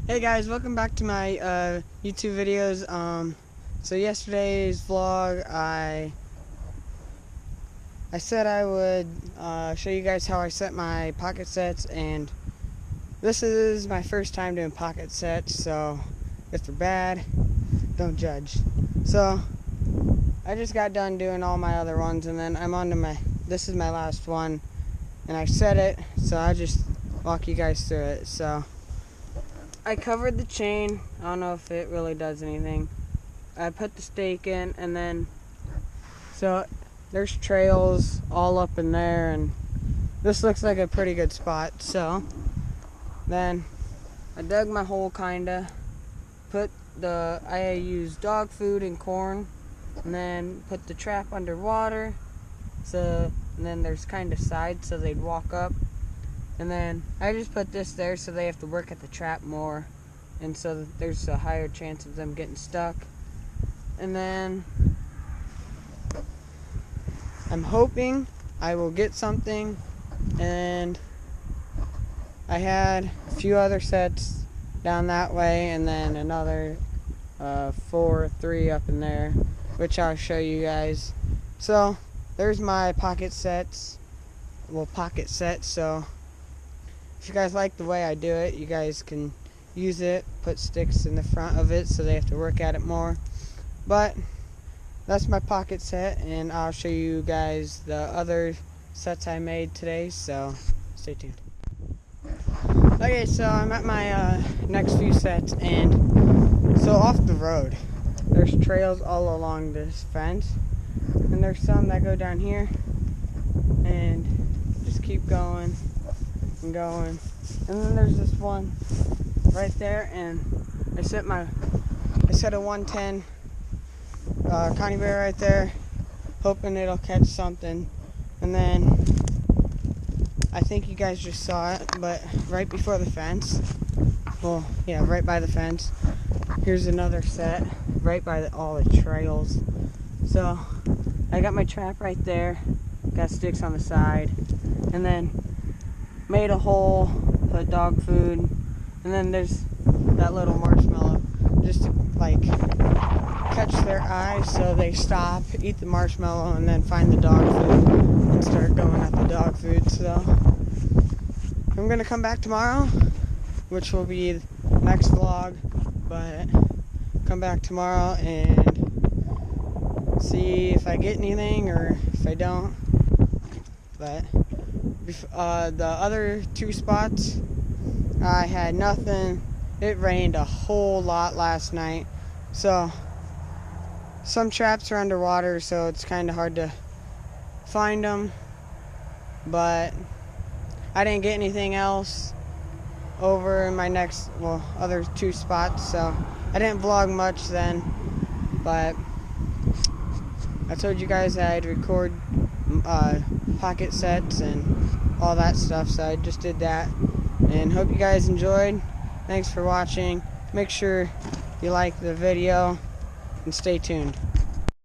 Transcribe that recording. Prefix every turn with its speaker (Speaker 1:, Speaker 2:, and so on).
Speaker 1: Hey guys, welcome back to my YouTube videos. So yesterday's vlog, I said I would show you guys how I set my pocket sets, and this is my first time doing pocket sets, so if they're bad, don't judge. So I just got done doing all my other ones, and then I'm on to this is my last one, and I set it, so I'll just walk you guys through it. So I covered the chain. I don't know if it really does anything. I put the stake in, and then so there's trails all up in there, and this looks like a pretty good spot. So then I dug my hole kinda, I used dog food and corn, and then put the trap underwater, and then there's kind of sides so they'd walk up. And then I just put this there so they have to work at the trap more, and so there's a higher chance of them getting stuck. And then I'm hoping I will get something, and I had a few other sets down that way, and then another 3 up in there, which I'll show you guys. So there's my pocket sets. So if you guys like the way I do it, you guys can use it, put sticks in the front of it so they have to work at it more. But that's my pocket set, and I'll show you guys the other sets I made today, so stay tuned. Okay, so I'm at my next few sets, and so off the road, there's trails all along this fence, and there's some that go down here and just keep going and going, and then there's this one right there, and I set a 110 Connie Bear right there, hoping it'll catch something. And then I think you guys just saw it, but right before the fence, right by the fence, here's another set right by all the trails. So I got my trap right there, got sticks on the side, and then made a hole, put dog food, and then there's that little marshmallow just to like catch their eye so they stop, eat the marshmallow, and then find the dog food and start going at the dog food. So I'm gonna come back tomorrow, which will be the next vlog, but come back tomorrow and see if I get anything or if I don't. But the other 2 spots, I had nothing. It rained a whole lot last night, so some traps are underwater, so it's kind of hard to find them. But I didn't get anything else over in my other 2 spots, so I didn't vlog much then. But I told you guys I'd record pocket sets and all that stuff, so I just did that, and hope you guys enjoyed. Thanks for watching. Make sure you like the video and stay tuned.